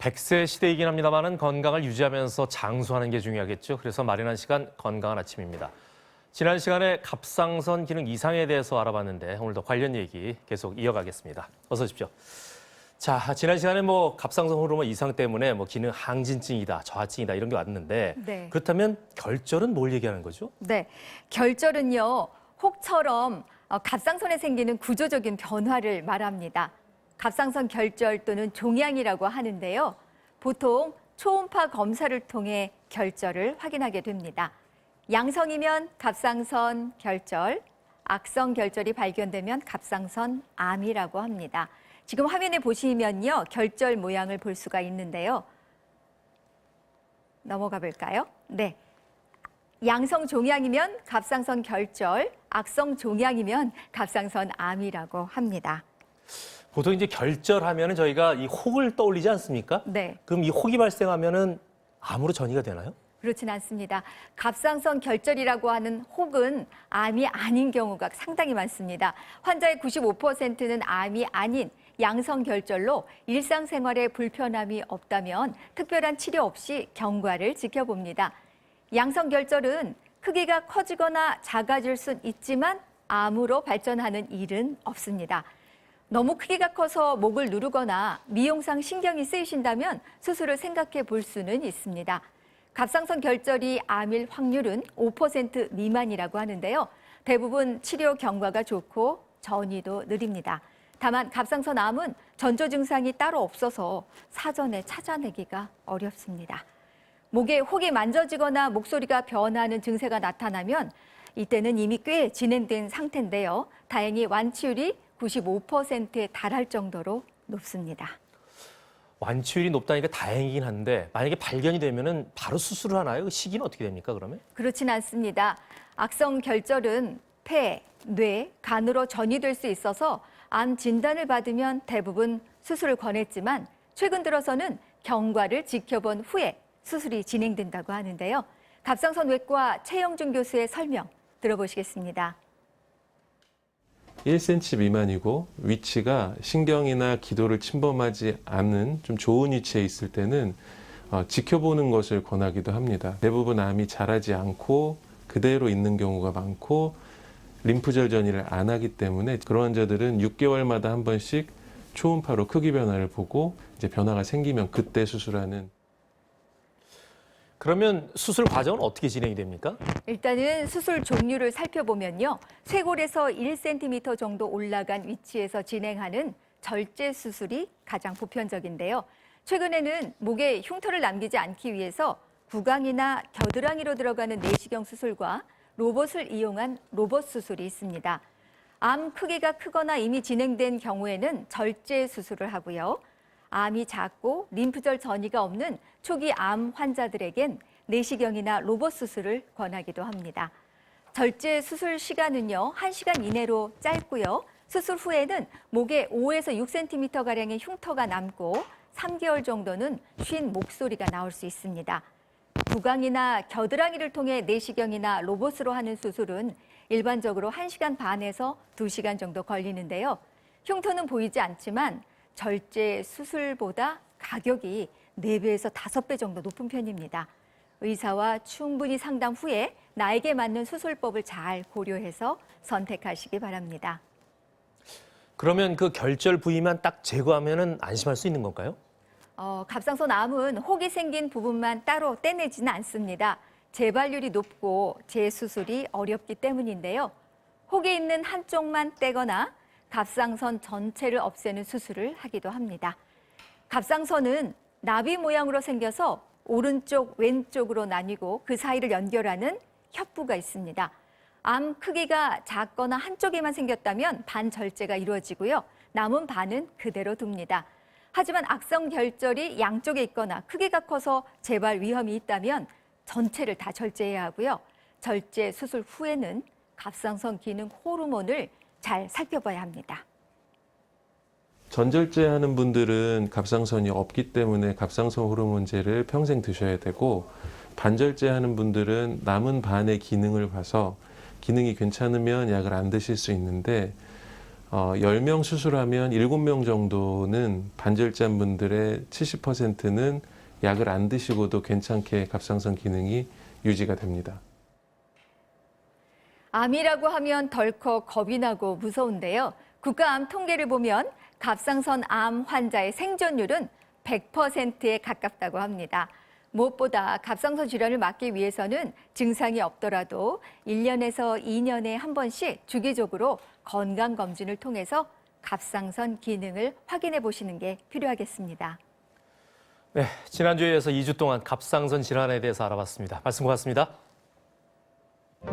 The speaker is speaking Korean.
100세 시대이긴 합니다만은 건강을 유지하면서 장수하는 게 중요하겠죠. 그래서 마련한 시간 건강한 아침입니다. 지난 시간에 갑상선 기능 이상에 대해서 알아봤는데 오늘도 관련 얘기 계속 이어가겠습니다. 어서 오십시오. 자, 지난 시간에 갑상선 호르몬 이상 때문에 기능 항진증이다, 저하증이다 이런 게 왔는데 네. 그렇다면 결절은 뭘 얘기하는 거죠? 네, 결절은요, 혹처럼 갑상선에 생기는 구조적인 변화를 말합니다. 갑상선 결절 또는 종양이라고 하는데요. 보통 초음파 검사를 통해 결절을 확인하게 됩니다. 양성이면 갑상선 결절, 악성 결절이 발견되면 갑상선 암이라고 합니다. 지금 화면에 보시면요, 결절 모양을 볼 수가 있는데요. 넘어가 볼까요? 네. 양성 종양이면 갑상선 결절, 악성 종양이면 갑상선 암이라고 합니다. 보통 이제 결절하면은 저희가 이 혹을 떠올리지 않습니까? 네. 그럼 이 혹이 발생하면은 암으로 전이가 되나요? 그렇진 않습니다. 갑상선 결절이라고 하는 혹은 암이 아닌 경우가 상당히 많습니다. 환자의 95%는 암이 아닌 양성 결절로 일상생활에 불편함이 없다면 특별한 치료 없이 경과를 지켜봅니다. 양성 결절은 크기가 커지거나 작아질 순 있지만 암으로 발전하는 일은 없습니다. 너무 크기가 커서 목을 누르거나 미용상 신경이 쓰이신다면 수술을 생각해 볼 수는 있습니다. 갑상선 결절이 암일 확률은 5% 미만이라고 하는데요. 대부분 치료 경과가 좋고 전이도 느립니다. 다만 갑상선 암은 전조 증상이 따로 없어서 사전에 찾아내기가 어렵습니다. 목에 혹이 만져지거나 목소리가 변하는 증세가 나타나면 이때는 이미 꽤 진행된 상태인데요. 다행히 완치율이 95%에 달할 정도로 높습니다. 완치율이 높다니까 다행이긴 한데 만약에 발견이 되면은 바로 수술을 하나요? 그 시기는 어떻게 됩니까, 그러면? 그렇진 않습니다. 악성 결절은 폐, 뇌, 간으로 전이될 수 있어서 암 진단을 받으면 대부분 수술을 권했지만 최근 들어서는 경과를 지켜본 후에 수술이 진행된다고 하는데요. 갑상선 외과 최영준 교수의 설명 들어보시겠습니다. 1cm 미만이고 위치가 신경이나 기도를 침범하지 않는 좀 좋은 위치에 있을 때는 지켜보는 것을 권하기도 합니다. 대부분 암이 자라지 않고 그대로 있는 경우가 많고 림프절 전이를 안 하기 때문에 그런 환자들은 6개월마다 한 번씩 초음파로 크기 변화를 보고 이제 변화가 생기면 그때 수술하는. 그러면 수술 과정은 어떻게 진행이 됩니까? 일단은 수술 종류를 살펴보면요. 쇄골에서 1cm 정도 올라간 위치에서 진행하는 절제 수술이 가장 보편적인데요. 최근에는 목에 흉터를 남기지 않기 위해서 구강이나 겨드랑이로 들어가는 내시경 수술과 로봇을 이용한 로봇 수술이 있습니다. 암 크기가 크거나 이미 진행된 경우에는 절제 수술을 하고요. 암이 작고 림프절 전이가 없는 초기 암 환자들에겐 내시경이나 로봇 수술을 권하기도 합니다. 절제 수술 시간은요, 1시간 이내로 짧고요. 수술 후에는 목에 5에서 6cm가량의 흉터가 남고 3개월 정도는 쉰 목소리가 나올 수 있습니다. 구강이나 겨드랑이를 통해 내시경이나 로봇으로 하는 수술은 일반적으로 1시간 반에서 2시간 정도 걸리는데요. 흉터는 보이지 않지만 절제 수술보다 가격이 4배에서 5배 정도 높은 편입니다. 의사와 충분히 상담 후에 나에게 맞는 수술법을 잘 고려해서 선택하시기 바랍니다. 그러면 그 결절 부위만 딱 제거하면은 안심할 수 있는 건가요? 갑상선 암은 혹이 생긴 부분만 따로 떼내지는 않습니다. 재발률이 높고 재수술이 어렵기 때문인데요. 혹에 있는 한쪽만 떼거나 갑상선 전체를 없애는 수술을 하기도 합니다. 갑상선은 나비 모양으로 생겨서 오른쪽, 왼쪽으로 나뉘고 그 사이를 연결하는 협부가 있습니다. 암 크기가 작거나 한쪽에만 생겼다면 반절제가 이루어지고요. 남은 반은 그대로 둡니다. 하지만 악성 결절이 양쪽에 있거나 크기가 커서 재발 위험이 있다면 전체를 다 절제해야 하고요. 절제 수술 후에는 갑상선 기능 호르몬을 잘 살펴봐야 합니다. 전절제하는 분들은 갑상선이 없기 때문에 갑상선 호르몬제를 평생 드셔야 되고 반절제하는 분들은 남은 반의 기능을 봐서 기능이 괜찮으면 약을 안 드실 수 있는데 10명 수술하면 7명 정도는 반절잔 분들의 70%는 약을 안 드시고도 괜찮게 갑상선 기능이 유지가 됩니다. 암이라고 하면 덜컥 겁이 나고 무서운데요. 국가암 통계를 보면 갑상선 암 환자의 생존율은 100%에 가깝다고 합니다. 무엇보다 갑상선 질환을 막기 위해서는 증상이 없더라도 1년에서 2년에 한 번씩 주기적으로 건강검진을 통해서 갑상선 기능을 확인해 보시는 게 필요하겠습니다. 네, 지난주에 이어서 2주 동안 갑상선 질환에 대해서 알아봤습니다. 말씀 고맙습니다.